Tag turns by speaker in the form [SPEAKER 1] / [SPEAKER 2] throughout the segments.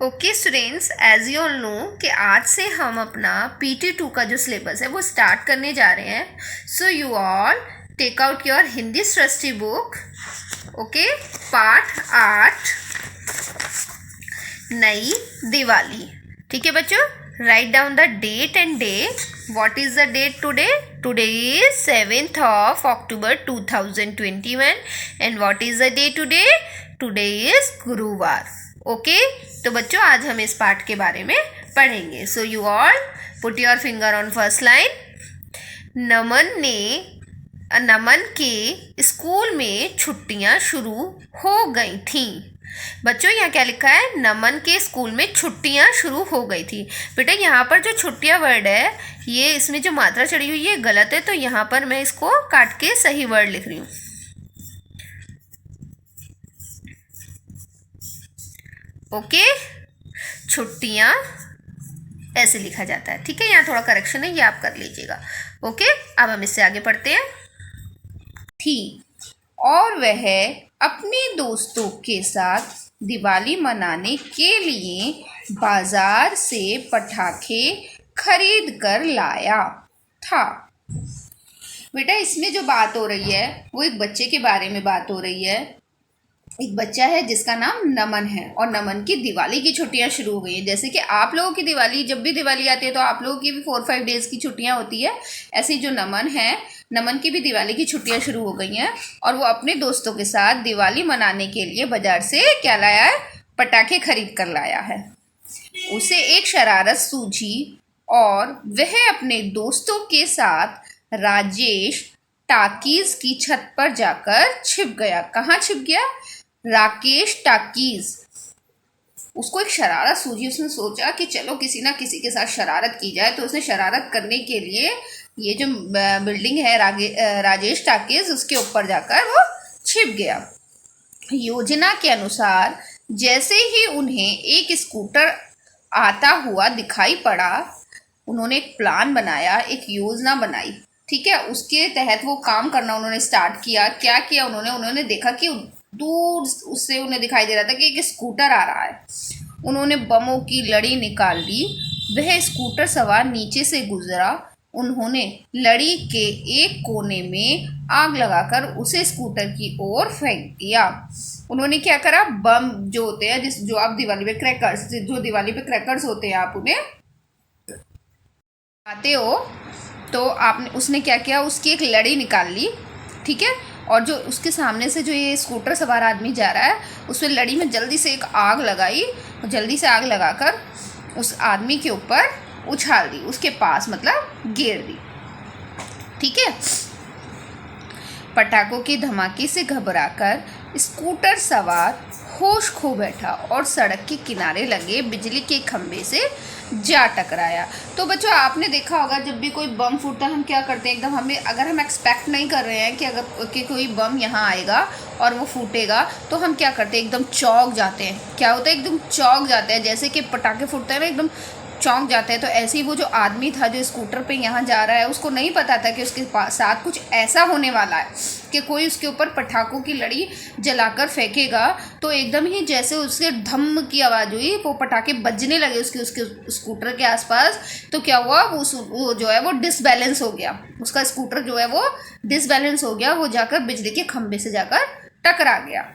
[SPEAKER 1] Okay students, as you all know कि आज से हम अपना PT2 का जो सिलेबस है वो स्टार्ट करने जा रहे हैं. So you all take out your Hindi Srishti book. Okay, पाठ 8 नई दिवाली. ठीक है बच्चों, write down the date and day. What is the date today? Today is 7th of October 2021 and what is the day today? Today is गुरुवार. Okay, तो बच्चों आज हम इस पाठ के बारे में पढ़ेंगे. So you all put your finger on first line. Naman के स्कूल में छुट्टियां शुरू हो गई थी. बच्चों यहाँ क्या लिखा है? नमन के स्कूल में छुट्टियां शुरू हो गई थी. बेटा यहाँ पर जो छुट्टियां वर्ड है, ये इसमें जो मात्रा चढ़ी हुई है गलत है, तो यहाँ पर मैं इसको काट के सही वर्ड लिख रही हूँ. ओके, छुट्टियां ऐसे लिखा जाता है. ठीक है, यहाँ थोड़ा करेक्शन है, ये आप कर लीजिएगा. ओके, अब हम इससे आगे पढ़ते हैं. थी और वह अपने दोस्तों के साथ दिवाली मनाने के लिए बाजार से पटाखे खरीद कर लाया था. बेटा इसमें जो बात हो रही है वो एक बच्चे के बारे में बात हो रही है. एक बच्चा है जिसका नाम नमन है और नमन की दिवाली की छुट्टियां शुरू हो गई हैं. जैसे कि आप लोगों की दिवाली, जब भी दिवाली आती है तो आप लोगों की भी 4-5 डेज की छुट्टियां होती है. ऐसे ही जो नमन है, नमन की भी दिवाली की छुट्टियां शुरू हो गई हैं और वो अपने दोस्तों के साथ दिवाली मनाने के लिए बाजार से क्या लाया है? पटाखे खरीद कर लाया है. उसे एक शरारत सूझी और वह अपने दोस्तों के साथ राजेश टाकीज की छत पर जाकर छिप गया. कहाँ छिप गया? राकेश टाकीज. उसको एक शरारत सूझी. उसने सोचा कि चलो किसी ना किसी के साथ शरारत की जाए, तो उसने शरारत करने के लिए ये जो बिल्डिंग है राजेश टाकीज, उसके ऊपर जाकर वो छिप गया. योजना के अनुसार जैसे ही उन्हें एक स्कूटर आता हुआ दिखाई पड़ा, उन्होंने एक प्लान बनाया, एक योजना बनाई. ठीक है, उसके तहत वो काम करना उन्होंने स्टार्ट किया. क्या किया उन्होंने देखा कि दूर उससे उन्हें दिखाई दे रहा था कि एक स्कूटर आ रहा है. उन्होंने बमों की लड़ी निकाल ली. वह स्कूटर सवार नीचे से गुजरा. उन्होंने लड़ी के एक कोने में आग लगाकर उसे स्कूटर की ओर फेंक दिया. उन्होंने क्या करा? बम जो होते हैं, जो आप दिवाली पे क्रैकर्स होते हैं, आप उन्हें आते हो, तो उसने क्या किया? उसकी एक लड़ी निकाल ली. ठीक है, और जो उसके सामने से जो ये स्कूटर सवार आदमी जा रहा है, उसमें लड़ी में जल्दी से एक आग लगाई. जल्दी से आग लगाकर उस आदमी के ऊपर उछाल दी, उसके पास मतलब गिर दी. ठीक है, पटाखों के धमाके से घबराकर स्कूटर सवार होश खो बैठा और सड़क के किनारे लगे बिजली के खंभे से जा टकराया. तो बच्चों आपने देखा होगा, जब भी कोई बम फूटता है हम क्या करते हैं? एकदम अगर हम एक्सपेक्ट नहीं कर रहे हैं कि कोई बम यहाँ आएगा और वो फूटेगा, तो हम क्या करते हैं? एकदम चौंक जाते हैं. क्या होता है? एकदम चौंक जाते हैं. जैसे कि पटाखे फूटते हैं ना, एकदम चौंक जाते हैं. तो ऐसे ही वो जो आदमी था जो स्कूटर पे यहाँ जा रहा है, उसको नहीं पता था कि उसके साथ कुछ ऐसा होने वाला है कि कोई उसके ऊपर पटाखों की लड़ी जलाकर फेंकेगा. तो एकदम ही जैसे उसके धम की आवाज़ हुई, वो पटाखे बजने लगे उसके स्कूटर के आसपास. तो क्या हुआ? वो जो है वो डिसबैलेंस हो गया. उसका स्कूटर जो है वो डिसबैलेंस हो गया. वो जाकर बिजली के खंभे से जाकर टकरा गया.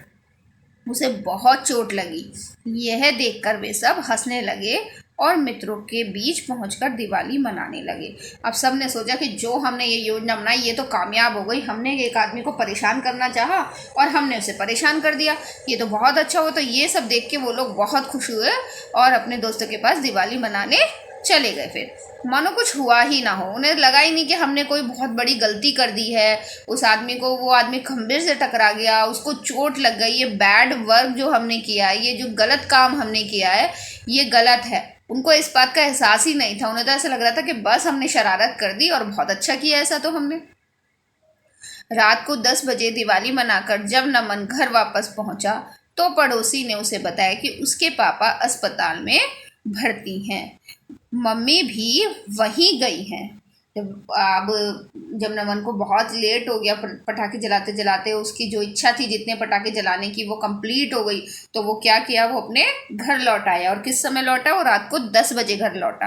[SPEAKER 1] उसे बहुत चोट लगी. यह देखकर वे सब हंसने लगे और मित्रों के बीच पहुंचकर दिवाली मनाने लगे. अब सब ने सोचा कि जो हमने ये योजना बनाई ये तो कामयाब हो गई. हमने एक आदमी को परेशान करना चाहा और हमने उसे परेशान कर दिया. ये तो बहुत अच्छा हुआ. तो ये सब देख के वो लोग बहुत खुश हुए और अपने दोस्तों के पास दिवाली मनाने चले गए. फिर मानो कुछ हुआ ही ना हो. उन्हें लगा ही नहीं कि हमने कोई बहुत बड़ी गलती कर दी है. वो आदमी खंभे से टकरा गया, उसको चोट लग गई. ये बैड वर्क जो हमने किया है, ये जो गलत काम हमने किया है, ये गलत है. उनको इस बात का एहसास ही नहीं था. उन्हें तो ऐसा लग रहा था कि बस हमने शरारत कर दी और बहुत अच्छा किया ऐसा तो हमने. रात को 10 बजे दिवाली मनाकर जब नमन घर वापस पहुंचा, तो पड़ोसी ने उसे बताया कि उसके पापा अस्पताल में भर्ती हैं. मम्मी भी वहीं गई हैं. अब जब नमन को बहुत लेट हो गया, पटाखे जलाते जलाते उसकी जो इच्छा थी जितने पटाखे जलाने की वो कंप्लीट हो गई, तो वो क्या किया, वो अपने घर लौट आया। और किस समय लौटा, वो रात को 10 बजे घर लौटा।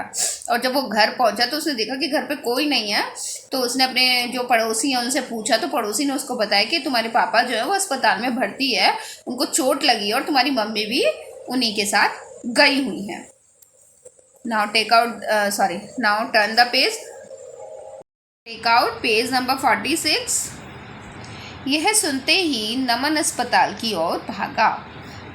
[SPEAKER 1] और जब वो घर पहुंचा तो उसने देखा कि घर पे कोई नहीं है। तो उसने अपने जो पड़ोसी हैं उनसे पूछा, तो पड़ोसी ने उसको बताया कि तुम्हारे पापा जो है वो अस्पताल में भर्ती है, उनको चोट लगी है और तुम्हारी मम्मी भी उन्हीं के साथ गई हुई है। Now take out now turn the page, take out page number 46। यह सुनते ही नमन अस्पताल की ओर भागा।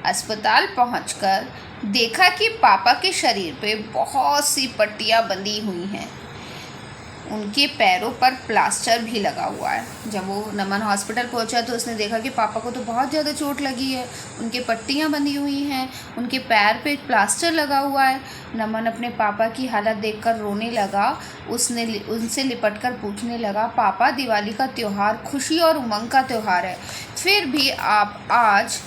[SPEAKER 1] अस्पताल पहुंचकर देखा कि पापा के शरीर पे बहुत सी पट्टियां बंधी हुई हैं। उनके पैरों पर प्लास्टर भी लगा हुआ है। जब वो नमन हॉस्पिटल पहुंचा तो उसने देखा कि पापा को तो बहुत ज़्यादा चोट लगी है, उनके पट्टियां बंधी हुई हैं, उनके पैर पे प्लास्टर लगा हुआ है। नमन अपने पापा की हालत देखकर रोने लगा। उसने उनसे लिपटकर पूछने लगा, पापा, दिवाली का त्यौहार खुशी और उमंग का त्यौहार है, फिर भी आप आज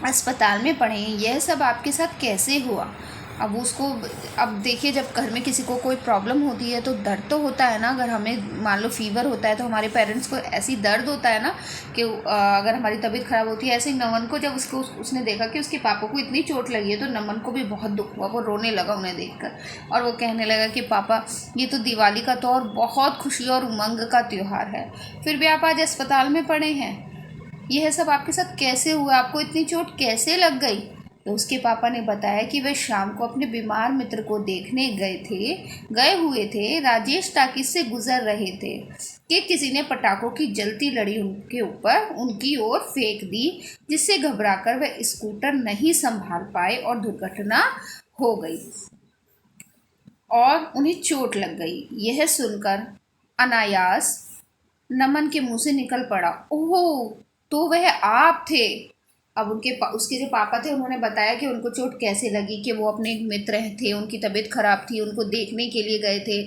[SPEAKER 1] अस्पताल में पड़े हैं, यह सब आपके साथ कैसे हुआ? अब देखिए, जब घर में किसी को कोई प्रॉब्लम होती है तो दर्द तो होता है ना। अगर हमें मान लो फीवर होता है तो हमारे पेरेंट्स को ऐसी दर्द होता है ना कि अगर हमारी तबीयत ख़राब होती है। ऐसे ही नमन को जब उसने देखा कि उसके पापा को इतनी चोट लगी है तो नमन को भी बहुत दुख हुआ। वो रोने लगा उन्हें देखकर और वो कहने लगा कि पापा, ये तो दिवाली का त्यौहार बहुत खुशी और उमंग का त्यौहार है, फिर भी आप आज अस्पताल में पड़े हैं, यह सब आपके साथ कैसे हुआ? आपको इतनी चोट कैसे लग गई? तो उसके पापा ने बताया कि वे शाम को अपने बीमार मित्र को देखने गए हुए थे। राजेश टाकिज से गुजर रहे थे कि किसी ने पटाखों की जलती लड़ी उनके ऊपर उनकी ओर फेंक दी, जिससे घबराकर वे स्कूटर नहीं संभाल पाए और दुर्घटना हो गई और उन्हें चोट लग गई। यह सुनकर अनायास नमन के मुंह से निकल पड़ा, ओह, तो वह आप थे। अब उसके जो पापा थे उन्होंने बताया कि उनको चोट कैसे लगी, कि वो अपने एक मित्र थे, उनकी तबीयत खराब थी, उनको देखने के लिए गए थे।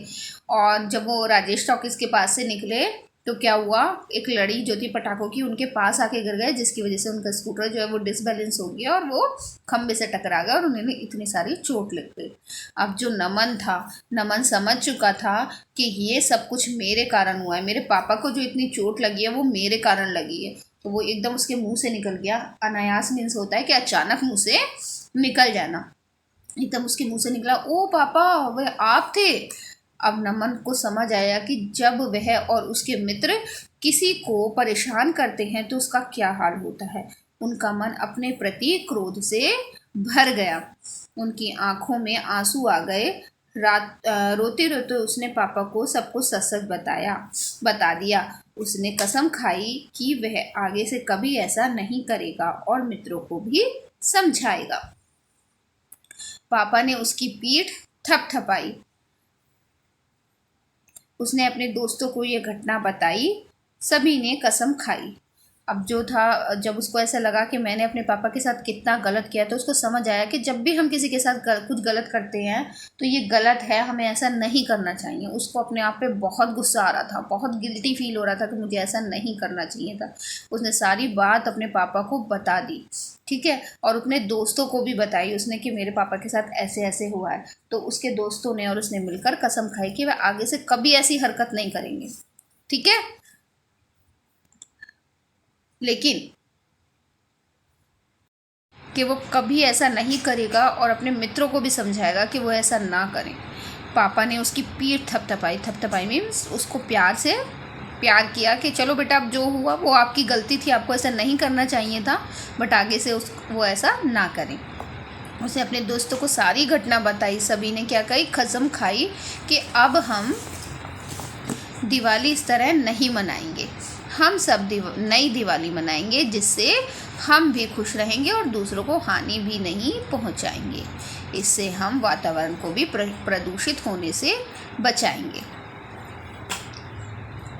[SPEAKER 1] और जब वो राजेश टॉकीज के पास से निकले तो क्या हुआ, एक लड़ी जो थी पटाखों की उनके पास आके गिर गए, जिसकी वजह से उनका स्कूटर जो है वो डिसबैलेंस हो गया और वो खंबे से टकरा गया और उन्हें इतनी सारी चोट लग गई। अब जो नमन समझ चुका था कि ये सब कुछ मेरे कारण हुआ है, मेरे पापा को जो इतनी चोट लगी है वो मेरे कारण लगी है। तो वो एकदम उसके मुंह से निकल गया। अनायास मीन्स होता है कि अचानक मुंह से निकल जाना। एकदम उसके मुंह से निकला, ओ पापा, वह आप थे। अब नमन को समझ आया कि जब वह और उसके मित्र किसी को परेशान करते हैं तो उसका क्या हाल होता है। उनका मन अपने प्रति क्रोध से भर गया, उनकी आंखों में आंसू आ गए। रोते रोते उसने पापा को सब कुछ सच सच बता दिया। उसने कसम खाई कि वह आगे से कभी ऐसा नहीं करेगा और मित्रों को भी समझाएगा। पापा ने उसकी पीठ थपथपाई। उसने अपने दोस्तों को यह घटना बताई। सभी ने कसम खाई। अब जो था, जब उसको ऐसा लगा कि मैंने अपने पापा के साथ कितना गलत किया, तो उसको समझ आया कि जब भी हम किसी के साथ कुछ गलत करते हैं तो ये गलत है, हमें ऐसा नहीं करना चाहिए। उसको अपने आप पे बहुत गुस्सा आ रहा था, बहुत गिल्टी फील हो रहा था कि मुझे ऐसा नहीं करना चाहिए था। उसने सारी बात अपने पापा को बता दी, ठीक है, और अपने दोस्तों को भी बताई उसने कि मेरे पापा के साथ ऐसे ऐसे हुआ है। तो उसके दोस्तों ने और उसने मिलकर कसम खाई कि वह आगे से कभी ऐसी हरकत नहीं करेंगे, ठीक है। लेकिन कि वो कभी ऐसा नहीं करेगा और अपने मित्रों को भी समझाएगा कि वो ऐसा ना करें। पापा ने उसकी पीठ थपथपाई मीन्स उसको प्यार किया कि चलो बेटा, अब जो हुआ वो आपकी गलती थी, आपको ऐसा नहीं करना चाहिए था, बट आगे से वो ऐसा ना करें। उसने अपने दोस्तों को सारी घटना बताई। सभी ने क्या कही, कसम खाई कि अब हम दिवाली इस तरह नहीं मनाएंगे, हम सब नई दिवाली मनाएंगे जिससे हम भी खुश रहेंगे और दूसरों को हानि भी नहीं पहुंचाएंगे। इससे हम वातावरण को भी प्रदूषित होने से बचाएंगे,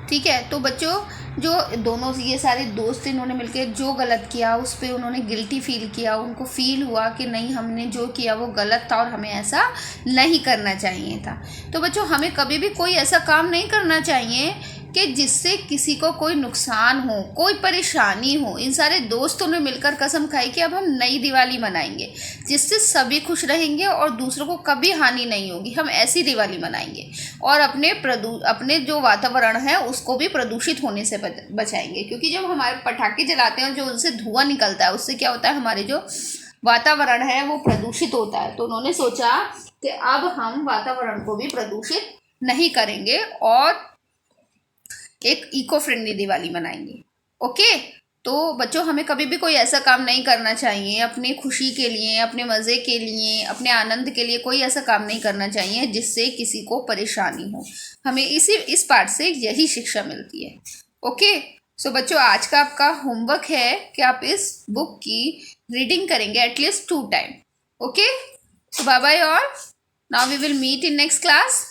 [SPEAKER 1] ठीक है। तो बच्चों, जो दोनों ये सारे दोस्त इन्होंने मिलकर जो गलत किया उस पर उन्होंने गिल्टी फील किया, उनको फील हुआ कि नहीं, हमने जो किया वो गलत था और हमें ऐसा नहीं करना चाहिए था। तो बच्चों, हमें कभी भी कोई ऐसा काम नहीं करना चाहिए कि जिससे किसी को कोई नुकसान हो, कोई परेशानी हो। इन सारे दोस्तों ने मिलकर कसम खाई कि अब हम नई दिवाली मनाएंगे जिससे सभी खुश रहेंगे और दूसरों को कभी हानि नहीं होगी। हम ऐसी दिवाली मनाएंगे और अपने जो वातावरण है उसको भी प्रदूषित होने से बचाएंगे, क्योंकि जब हमारे पटाखे जलाते हैं जो उनसे धुआं निकलता है उससे क्या होता है, हमारे जो वातावरण है वो प्रदूषित होता है। तो उन्होंने सोचा कि अब हम वातावरण को भी प्रदूषित नहीं करेंगे और एक इको फ्रेंडली दिवाली मनाएंगे। ओके, तो बच्चों हमें कभी भी कोई ऐसा काम नहीं करना चाहिए अपनी खुशी के लिए, अपने मज़े के लिए, अपने आनंद के लिए कोई ऐसा काम नहीं करना चाहिए जिससे किसी को परेशानी हो। हमें इस पार्ट से यही शिक्षा मिलती है। ओके, सो बच्चों आज का आपका होमवर्क है कि आप इस बुक की रीडिंग करेंगे at least 2 time. Okay, so bye bye all, now we will meet in next class.